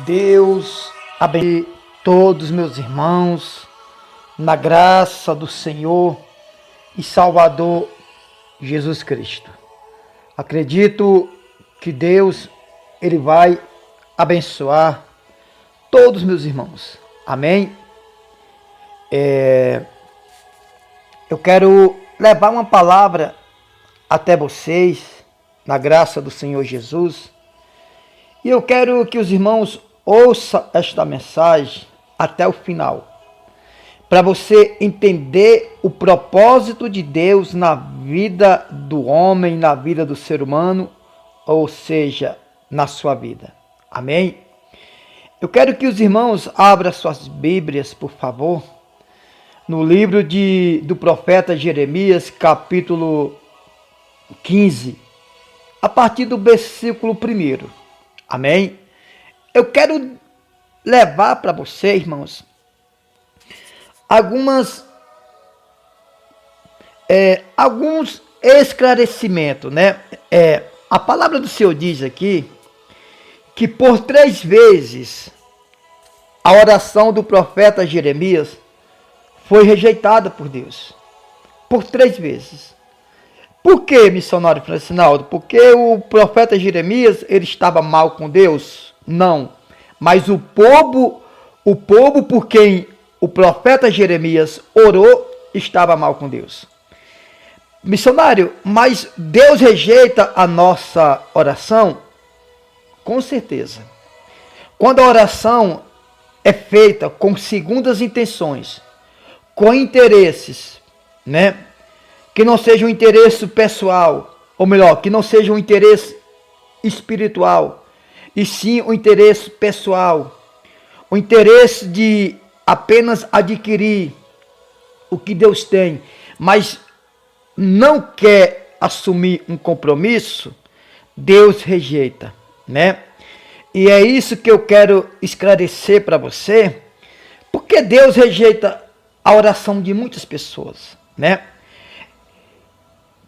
Deus abençoe todos meus irmãos na graça do Senhor e Salvador Jesus Cristo. Acredito que Deus ele vai abençoar todos meus irmãos. Amém? Eu quero levar uma palavra até vocês na graça do Senhor Jesus. E eu quero que os irmãos ouçam esta mensagem até o final, para você entender o propósito de Deus na vida do homem, na vida do ser humano, ou seja, na sua vida. Amém? Eu quero que os irmãos abram suas Bíblias, por favor, no livro do profeta Jeremias, capítulo 15, a partir do versículo 1. Amém? Eu quero levar para você, irmãos, alguns esclarecimentos, né? A palavra do Senhor diz aqui que por 3 vezes a oração do profeta Jeremias foi rejeitada por Deus. Por 3 vezes. Por que, missionário Francinaldo? Porque o profeta Jeremias ele estava mal com Deus? Não. Mas o povo por quem o profeta Jeremias orou estava mal com Deus. Missionário, mas Deus rejeita a nossa oração? Com certeza. Quando a oração é feita com segundas intenções, com interesses, né? Que não seja um interesse pessoal, ou melhor, que não seja um interesse espiritual, e sim um interesse pessoal, o interesse de apenas adquirir o que Deus tem, mas não quer assumir um compromisso, Deus rejeita, né? E é isso que eu quero esclarecer para você, porque Deus rejeita a oração de muitas pessoas, né?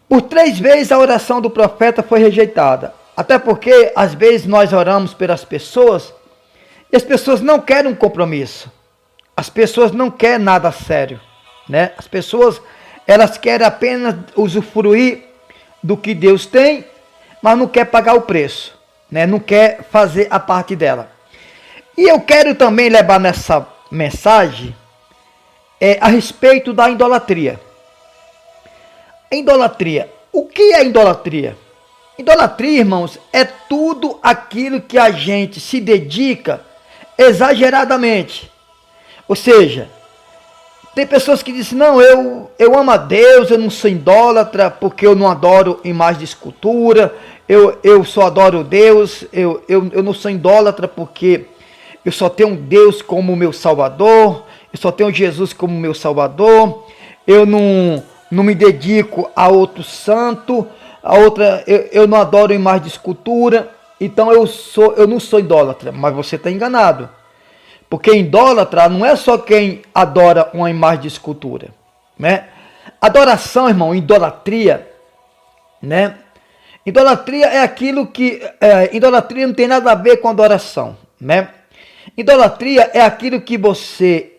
Por 3 vezes a oração do profeta foi rejeitada. Até porque, às vezes, nós oramos pelas pessoas e as pessoas não querem um compromisso. As pessoas não querem nada sério, né? As pessoas, elas querem apenas usufruir do que Deus tem, mas não quer pagar o preço, né? Não quer fazer a parte dela. E eu quero também levar nessa mensagem a respeito da idolatria. Idolatria. O que é idolatria? Idolatria, irmãos, é tudo aquilo que a gente se dedica exageradamente. Ou seja, tem pessoas que dizem, não, eu amo a Deus, eu não sou idólatra porque eu não adoro imagem de escultura, eu só adoro Deus, eu não sou idólatra porque eu só tenho Deus como meu Salvador, eu só tenho Jesus como meu Salvador, eu não me dedico a outro santo, eu não adoro imagem de escultura, então eu não sou idólatra. Mas você está enganado, porque idólatra não é só quem adora uma imagem de escultura, né? Adoração, irmão, idolatria, né? Idolatria é aquilo que idolatria não tem nada a ver com adoração, né? Idolatria é aquilo que você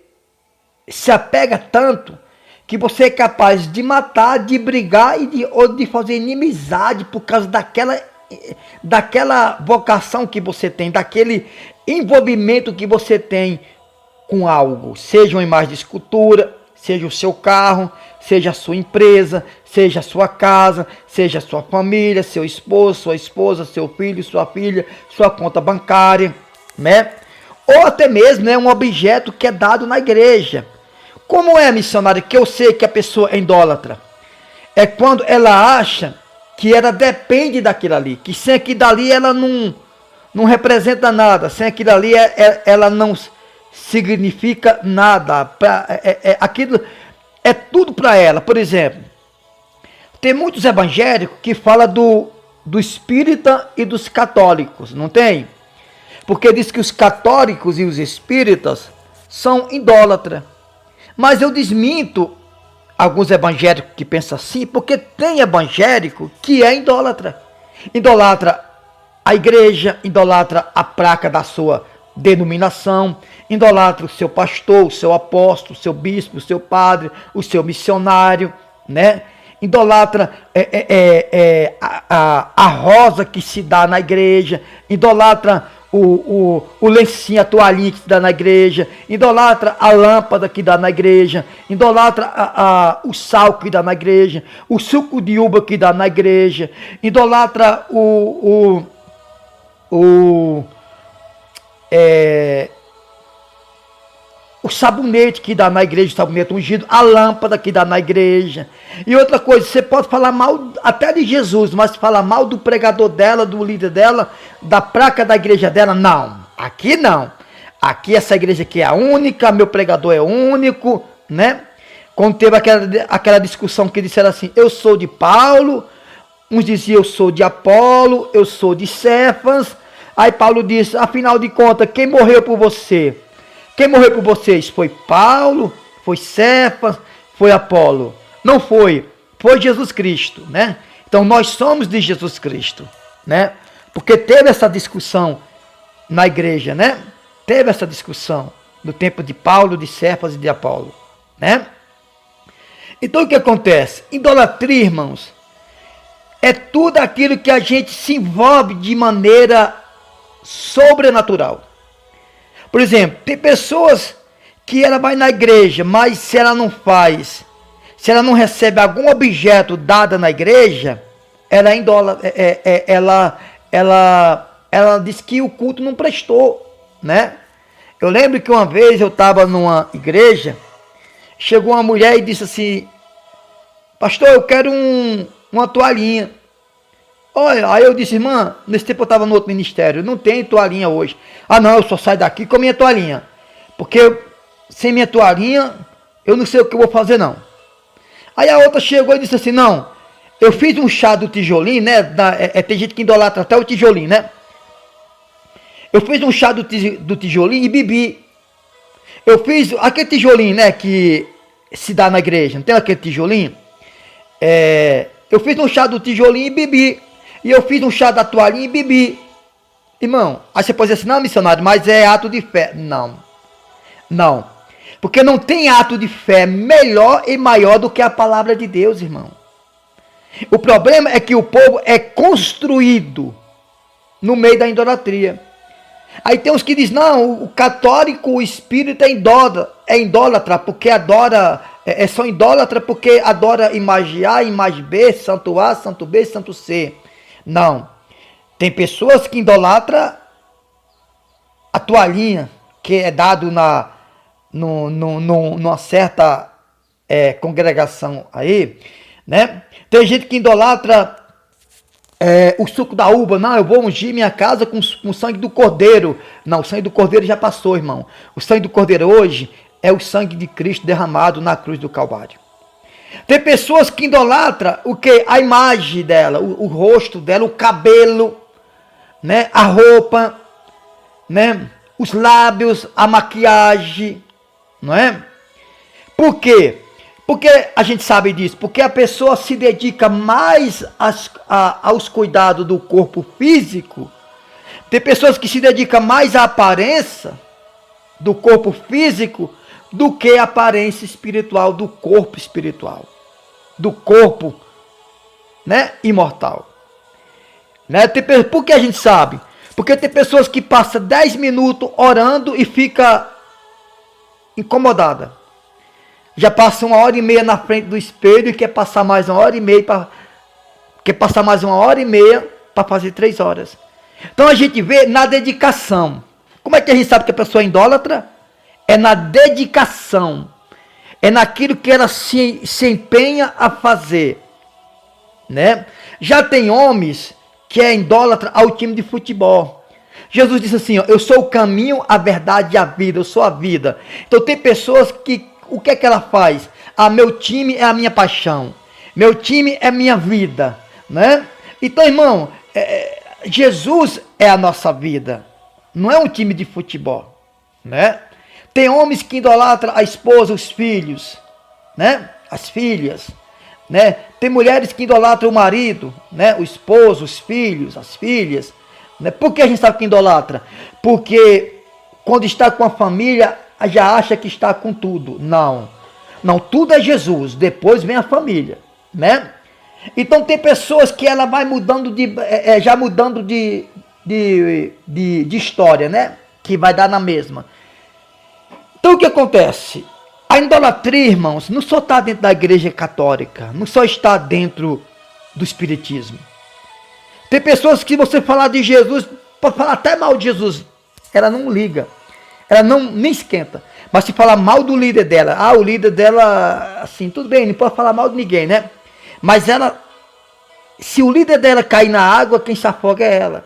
se apega tanto que você é capaz de matar, de brigar ou de fazer inimizade por causa daquela vocação que você tem, daquele envolvimento que você tem com algo, seja uma imagem de escultura, seja o seu carro, seja a sua empresa, seja a sua casa, seja a sua família, seu esposo, sua esposa, seu filho, sua filha, sua conta bancária, né? Ou até mesmo, né, um objeto que é dado na igreja. Como é, missionário, que eu sei que a pessoa é idólatra? É quando ela acha que ela depende daquilo ali, que sem aquilo dali ela não representa nada, sem aquilo ali ela não significa nada. Aquilo é tudo para ela. Por exemplo, tem muitos evangélicos que falam do espírita e dos católicos, não tem? Porque diz que os católicos e os espíritas são idólatras. Mas eu desminto alguns evangélicos que pensam assim, porque tem evangélico que é idólatra. Idolatra a igreja, idolatra a placa da sua denominação, idolatra o seu pastor, o seu apóstolo, o seu bispo, o seu padre, o seu missionário, né? Idolatra a rosa que se dá na igreja, idolatra o lencinho, a toalhinha que se dá na igreja, idolatra a lâmpada que dá na igreja, idolatra o sal que dá na igreja, o suco de uva que dá na igreja, idolatra o sabonete que dá na igreja, o sabonete ungido, a lâmpada que dá na igreja. E outra coisa, você pode falar mal até de Jesus, mas falar mal do pregador dela, do líder dela, da placa da igreja dela, não. Aqui não. Aqui essa igreja aqui é a única, meu pregador é único, né? Quando teve aquela discussão que disseram assim, eu sou de Paulo, uns diziam eu sou de Apolo, eu sou de Cefas. Aí Paulo disse, afinal de contas, quem morreu por você? Quem morreu por vocês? Foi Paulo? Foi Cefas? Foi Apolo? Não foi. Foi Jesus Cristo, né? Então nós somos de Jesus Cristo, né? Porque teve essa discussão na igreja, né? Teve essa discussão no tempo de Paulo, de Cefas e de Apolo, né? Então o que acontece? Idolatria, irmãos, é tudo aquilo que a gente se envolve de maneira sobrenatural. Por exemplo, tem pessoas que ela vai na igreja, mas se ela não faz, se ela não recebe algum objeto dado na igreja, ela é idólatra, ela diz que o culto não prestou, né? Eu lembro que uma vez eu estava numa igreja, chegou uma mulher e disse assim, pastor, eu quero uma toalhinha. Olha, aí eu disse, irmã, nesse tempo eu estava no outro ministério, não tem toalhinha hoje. Ah não, eu só saio daqui com a minha toalhinha. Porque sem minha toalhinha, eu não sei o que eu vou fazer não. Aí a outra chegou e disse assim, não, eu fiz um chá do tijolinho, né? Tem gente que idolatra até o tijolinho, né? Eu fiz um chá do tijolinho e bebi. Eu fiz aquele tijolinho, né? Que se dá na igreja, não tem aquele tijolinho? Eu fiz um chá do tijolinho e bebi. E eu fiz um chá da toalhinha e bebi. Irmão, aí você pode dizer assim, não, missionário, mas é ato de fé. Não. Não. Porque não tem ato de fé melhor e maior do que a palavra de Deus, irmão. O problema é que o povo é construído no meio da idolatria. Aí tem uns que dizem, não, o católico, o espírita é idólatra porque adora, são idólatra porque adora imagem A, imagem B, santo A, santo B, santo C. Não. Tem pessoas que idolatram a toalhinha que é dado numa certa congregação aí, né? Tem gente que idolatra o suco da uva. Não, eu vou ungir minha casa com o sangue do cordeiro. Não, o sangue do cordeiro já passou, irmão. O sangue do cordeiro hoje é o sangue de Cristo derramado na cruz do Calvário. Tem pessoas que idolatram o que? A imagem dela, o rosto dela, o cabelo, né? A roupa, né? Os lábios, a maquiagem, não é? Por quê? Porque a gente sabe disso, porque a pessoa se dedica mais aos cuidados do corpo físico. Tem pessoas que se dedicam mais à aparência do corpo físico do que a aparência espiritual do corpo espiritual, do corpo, né, imortal. Né? Por que a gente sabe? Porque tem pessoas que passam 10 minutos orando e fica incomodada. Já passa 1h30 na frente do espelho e quer passar mais 1h30 para fazer 3 horas. Então a gente vê na dedicação. Como é que a gente sabe que a pessoa é idólatra? É na dedicação. É naquilo que ela se empenha a fazer. Né? Já tem homens que é idólatra ao time de futebol. Jesus disse assim, ó, eu sou o caminho, a verdade e a vida, eu sou a vida. Então tem pessoas que, o que é que ela faz? Ah, meu time é a minha paixão, meu time é minha vida, né? Então, irmão, Jesus é a nossa vida, não é um time de futebol, né? Tem homens que idolatram a esposa, os filhos, né? As filhas, né? Tem mulheres que idolatram o marido, né? O esposo, os filhos, as filhas, né? Por que a gente sabe que idolatra? Porque quando está com a família, já acha que está com tudo. Não. Não, tudo é Jesus. Depois vem a família, né? Então tem pessoas que ela vai mudando já mudando de história, né? Que vai dar na mesma. Então o que acontece? A idolatria, irmãos, não só está dentro da igreja católica, não só está dentro do espiritismo. Tem pessoas que você falar de Jesus, pode falar até mal de Jesus, ela não liga, ela não nem esquenta. Mas se falar mal do líder dela, o líder dela, assim, tudo bem, não pode falar mal de ninguém, né? Mas ela, se o líder dela cair na água, quem se afoga é ela.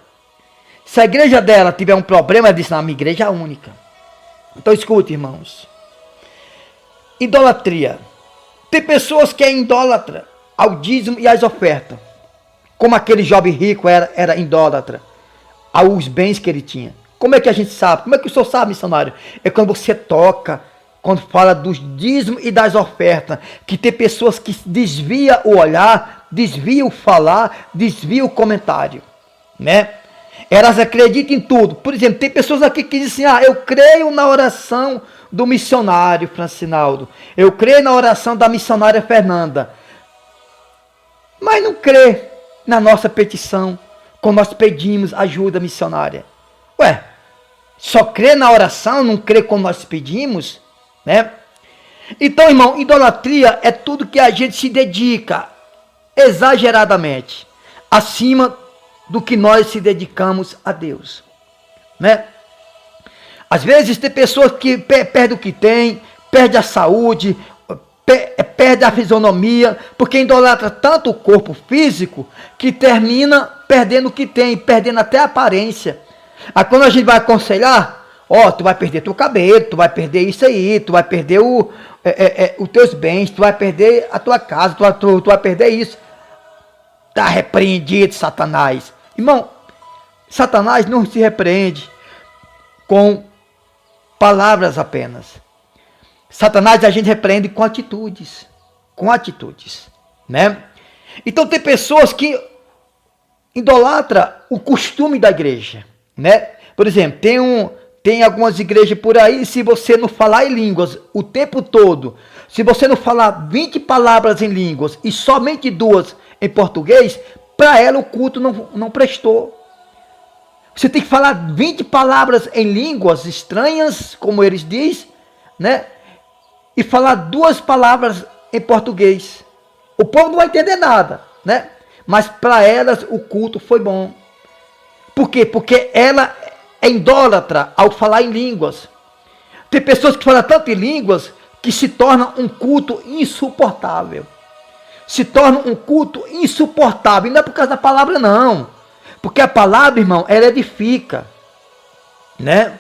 Se a igreja dela tiver um problema, ela diz, não, a minha igreja é única. Então escute, irmãos. Idolatria. Tem pessoas que é idólatra ao dízimo e às ofertas. Como aquele jovem rico era idólatra aos bens que ele tinha. Como é que a gente sabe? Como é que o senhor sabe, missionário? É quando você toca, quando fala dos dízimos e das ofertas, que tem pessoas que desvia o olhar, desvia o falar, desvia o comentário, né? Elas acreditam em tudo. Por exemplo, tem pessoas aqui que dizem assim, eu creio na oração do missionário Francinaldo, eu creio na oração da missionária Fernanda, mas não crê na nossa petição, quando nós pedimos ajuda missionária. Ué, só crê na oração, não crê quando nós pedimos, né? Então, irmão, idolatria é tudo que a gente se dedica exageradamente, acima do que nós se dedicamos a Deus, né? Às vezes tem pessoas que perdem o que tem, perde a saúde, perde a fisionomia, porque idolatra tanto o corpo físico que termina perdendo o que tem, perdendo até a aparência. Aí quando a gente vai aconselhar, tu vai perder teu cabelo, tu vai perder isso aí, tu vai perder os teus bens, tu vai perder a tua casa, tu vai perder isso. Está repreendido, Satanás. Irmão, Satanás não se repreende com palavras apenas. Satanás a gente repreende com atitudes, né? Então tem pessoas que idolatram o costume da igreja, né? Por exemplo, tem algumas igrejas por aí, se você não falar em línguas o tempo todo, se você não falar 20 palavras em línguas e somente 2 em português, para ela o culto não prestou. Você tem que falar 20 palavras em línguas estranhas, como eles dizem, né? E falar 2 palavras em português. O povo não vai entender nada, né? Mas para elas o culto foi bom. Por quê? Porque ela é idólatra ao falar em línguas. Tem pessoas que falam tanto em línguas que se torna um culto insuportável. Se torna um culto insuportável. E não é por causa da palavra, não. Porque a palavra, irmão, ela edifica, né?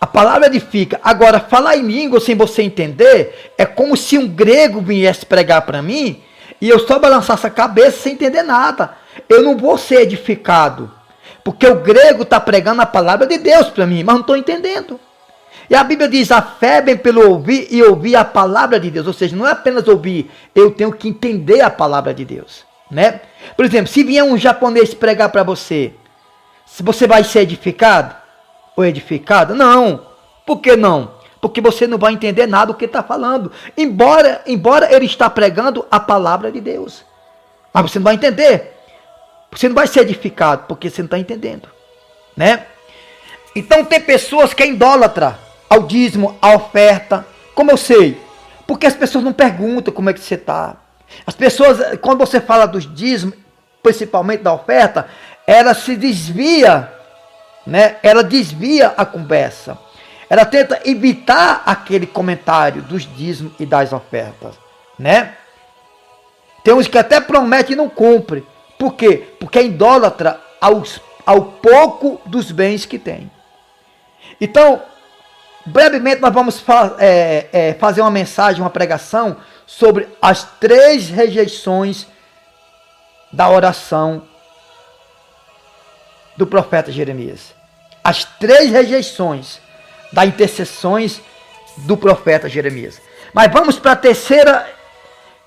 A palavra edifica. Agora, falar em língua sem você entender, é como se um grego viesse pregar para mim e eu só balançasse a cabeça sem entender nada. Eu não vou ser edificado. Porque o grego está pregando a palavra de Deus para mim, mas não estou entendendo. E a Bíblia diz, a fé vem pelo ouvir e ouvir a palavra de Deus. Ou seja, não é apenas ouvir, eu tenho que entender a palavra de Deus, né? Por exemplo, se vier um japonês pregar para você, se você vai ser edificado ou edificada? Não. Por que não? Porque você não vai entender nada do que está falando. Embora ele está pregando a palavra de Deus. Mas você não vai entender. Você não vai ser edificado, porque você não está entendendo, né? Então tem pessoas que é idólatra ao dízimo, à oferta. Como eu sei? Porque as pessoas não perguntam como é que você está. As pessoas, quando você fala dos dízimos, principalmente da oferta, ela se desvia, né? Ela desvia a conversa. Ela tenta evitar aquele comentário dos dízimos e das ofertas, né? Tem uns que até prometem e não cumprem. Por quê? Porque é idólatra ao pouco dos bens que tem. Então, brevemente nós vamos fazer uma mensagem, uma pregação sobre as 3 rejeições da oração do profeta Jeremias. As 3 rejeições das intercessões do profeta Jeremias. Mas vamos para a 3ª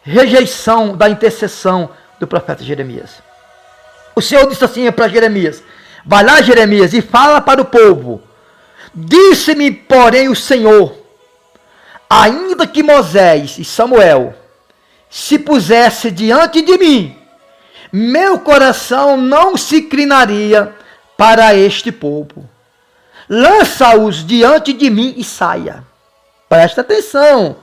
rejeição da intercessão do profeta Jeremias. O Senhor disse assim para Jeremias: vai lá, Jeremias, e fala para o povo: Disse-me, porém, o Senhor, ainda que Moisés e Samuel se pusesse diante de mim, meu coração não se inclinaria para este povo. Lança-os diante de mim e saia. Presta atenção.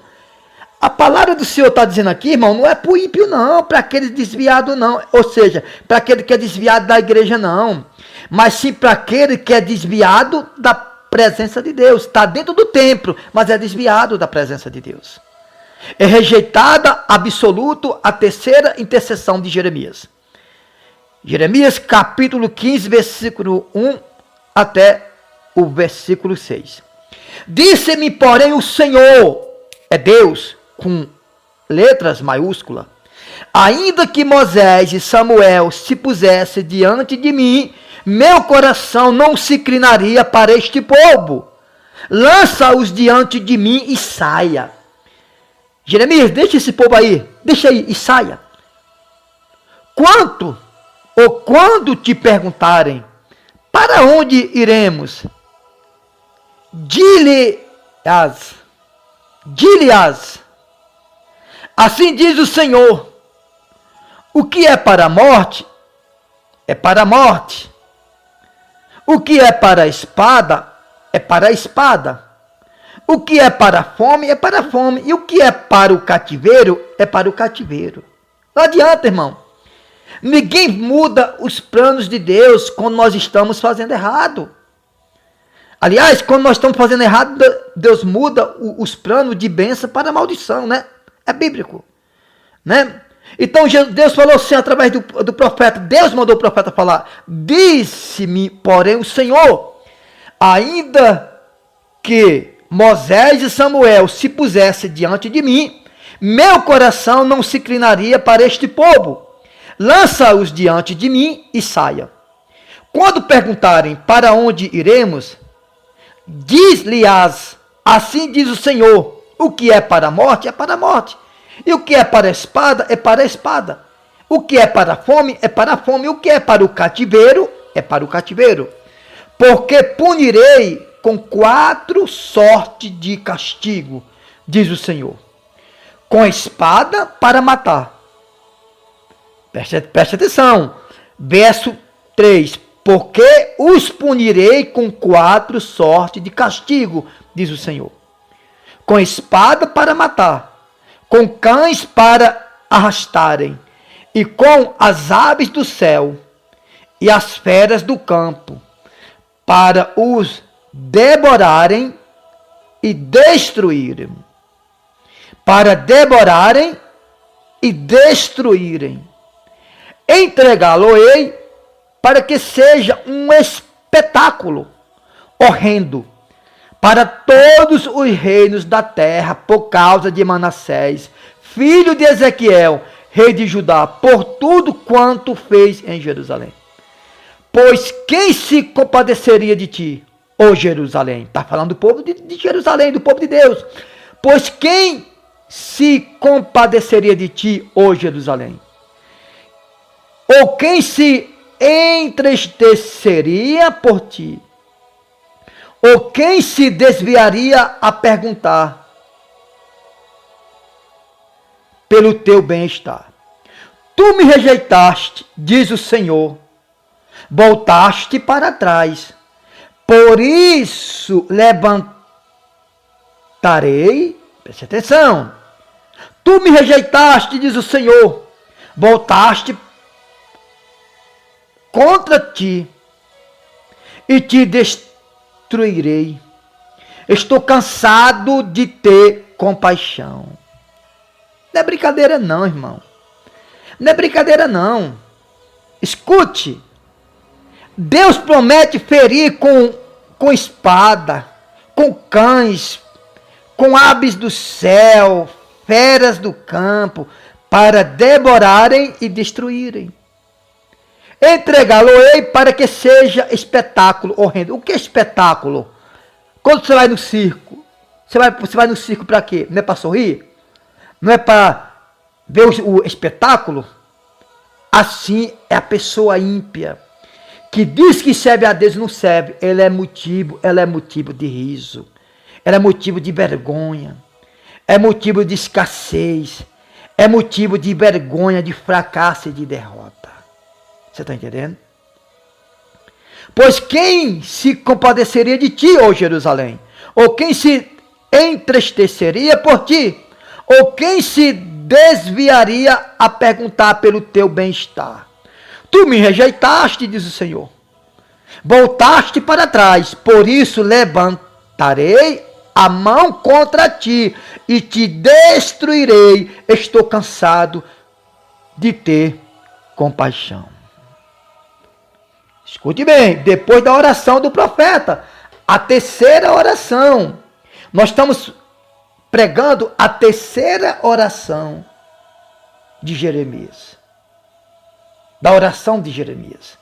A palavra do Senhor está dizendo aqui, irmão, não é para o ímpio não, para aquele desviado não. Ou seja, para aquele que é desviado da igreja não. Mas sim para aquele que é desviado da presença de Deus. Está dentro do templo, mas é desviado da presença de Deus. É rejeitada absoluto a terceira intercessão de Jeremias. Jeremias capítulo 15, versículo 1 até o versículo 6. Disse-me, porém, o Senhor, é Deus, com letras maiúsculas, ainda que Moisés e Samuel se pusessem diante de mim, meu coração não se inclinaria para este povo. Lança-os diante de mim e saia. Jeremias, deixa esse povo aí, deixa aí e saia. Quando te perguntarem, para onde iremos? Dile-as, assim diz o Senhor, o que é para a morte, é para a morte. O que é para a espada, é para a espada. O que é para a fome, é para a fome. E o que é para o cativeiro, é para o cativeiro. Não adianta, irmão. Ninguém muda os planos de Deus quando nós estamos fazendo errado. Aliás, quando nós estamos fazendo errado, Deus muda os planos de bênção para maldição, né? É bíblico, né? Então Deus falou assim através do profeta. Deus mandou o profeta falar. Disse-me, porém, o Senhor, ainda que Moisés e Samuel se pusessem diante de mim, meu coração não se inclinaria para este povo. Lança-os diante de mim e saia. Quando perguntarem para onde iremos, diz-lhes, assim diz o Senhor, o que é para a morte, é para a morte. E o que é para a espada, é para a espada. O que é para a fome, é para a fome. O que é para o cativeiro, é para o cativeiro. Porque punirei com 4 sortes de castigo, diz o Senhor. Com a espada para matar. Preste atenção. Verso 3. Porque os punirei com 4 sortes de castigo, diz o Senhor. Com espada para matar, com cães para arrastarem, e com as aves do céu e as feras do campo, para os devorarem e destruírem. Para devorarem e destruírem. Entregá-lo-ei para que seja um espetáculo horrendo para todos os reinos da terra, por causa de Manassés, filho de Ezequiel, rei de Judá, por tudo quanto fez em Jerusalém. Pois quem se compadeceria de ti, ó Jerusalém? Está falando do povo de Jerusalém, do povo de Deus. Pois quem se compadeceria de ti, ó Jerusalém? Ou quem se entristeceria por ti? Ou quem se desviaria a perguntar pelo teu bem-estar? Tu me rejeitaste, diz o Senhor, voltaste para trás. Por isso levantarei, preste atenção, tu me rejeitaste, diz o Senhor, voltaste contra ti e te destruirei. Estou cansado de ter compaixão. Não é brincadeira não, irmão. Não é brincadeira não. Escute. Deus promete ferir com espada, com cães, com aves do céu, feras do campo, para devorarem e destruírem. Entregá-lo-ei para que seja espetáculo horrendo. O que é espetáculo? Quando você vai no circo, você vai no circo para quê? Não é para sorrir? Não é para ver o espetáculo? Assim é a pessoa ímpia, que diz que serve a Deus e não serve, ela é motivo de riso, ela é motivo de vergonha, é motivo de escassez, é motivo de vergonha, de fracasso e de derrota. Você está entendendo? Pois quem se compadeceria de ti, ó Jerusalém? Ou quem se entristeceria por ti? Ou quem se desviaria a perguntar pelo teu bem-estar? Tu me rejeitaste, diz o Senhor. Voltaste para trás, por isso levantarei a mão contra ti e te destruirei. Estou cansado de ter compaixão. Escute bem, depois da oração do profeta, a terceira oração. Nós estamos pregando a terceira oração de Jeremias. Da oração de Jeremias.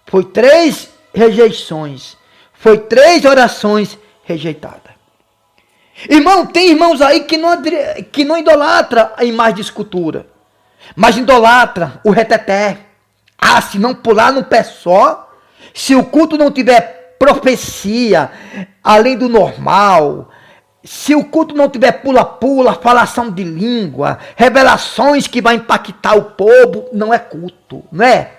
Foi 3 rejeições. Foi 3 orações rejeitadas. Irmão, tem irmãos aí que não idolatra a imagem de escultura. Mas idolatra o reteté. Ah, se não pular num pé só, se o culto não tiver profecia além do normal, se o culto não tiver pula-pula, falação de língua, revelações que vai impactar o povo, não é culto, não é?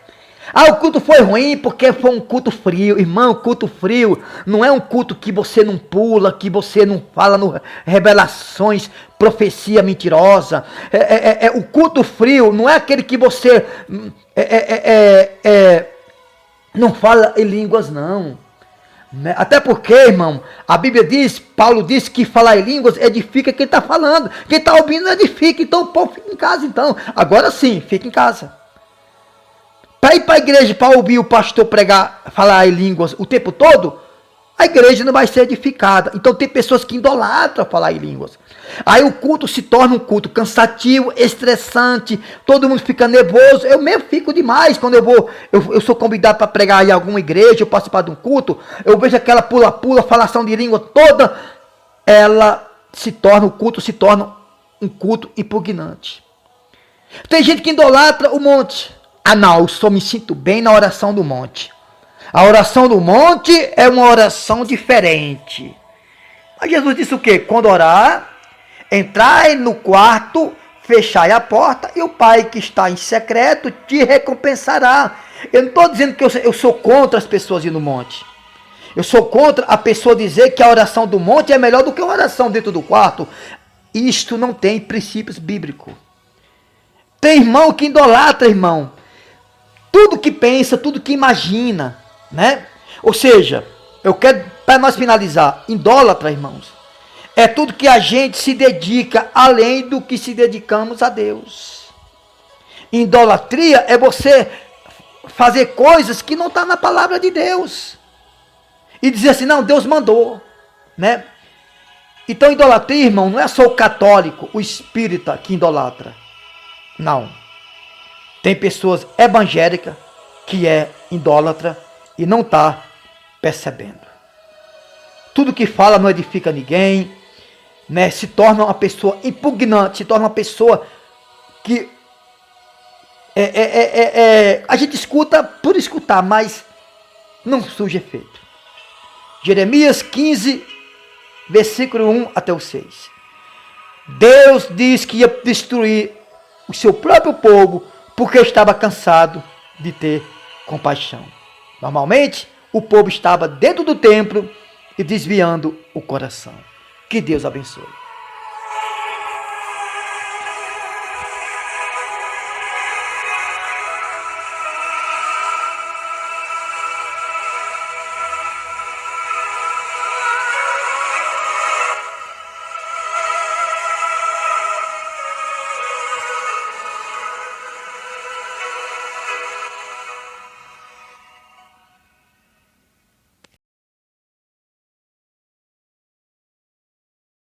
Ah, o culto foi ruim porque foi um culto frio. Irmão, culto frio não é um culto que você não pula, que você não fala no revelações, profecia mentirosa. O culto frio não é aquele que você não fala em línguas, não. Até porque, irmão, a Bíblia diz, Paulo diz que falar em línguas edifica quem está falando. Quem está ouvindo edifica, então o povo fica em casa, então. Agora sim, fica em casa. Para ir para a igreja, para ouvir o pastor pregar, falar em línguas o tempo todo, a igreja não vai ser edificada. Então tem pessoas que idolatram falar em línguas. Aí o culto se torna um culto cansativo, estressante, todo mundo fica nervoso. Eu mesmo fico demais quando eu sou convidado para pregar em alguma igreja, eu participar de um culto, eu vejo aquela pula-pula, falação de língua toda, o culto se torna um culto impugnante. Tem gente que idolatra o monte. Ah não, eu só me sinto bem na oração do monte. A oração do monte é uma oração diferente. Mas Jesus disse o quê? Quando orar, entrai no quarto, fechai a porta e o Pai que está em secreto te recompensará. Eu não estou dizendo que eu sou contra as pessoas ir no monte. Eu sou contra a pessoa dizer que a oração do monte é melhor do que uma oração dentro do quarto. Isto não tem princípios bíblicos. Tem irmão que idolatra, irmão. Tudo que pensa, tudo que imagina, né? Ou seja, eu quero, para nós finalizar, idólatra, irmãos, é tudo que a gente se dedica além do que se dedicamos a Deus. Idolatria é você fazer coisas que não estão na palavra de Deus. E dizer assim, não, Deus mandou, né? Então idolatria, irmão, não é só o católico, o espírita que idolatra. Não. Tem pessoas evangélicas que é idólatra e não está percebendo. Tudo que fala não edifica ninguém, né? Se torna uma pessoa impugnante, se torna uma pessoa que a gente escuta por escutar, mas não surge efeito. Jeremias 15, versículo 1 até o 6. Deus diz que ia destruir o seu próprio povo porque estava cansado de ter compaixão. Normalmente, o povo estava dentro do templo e desviando o coração. Que Deus abençoe.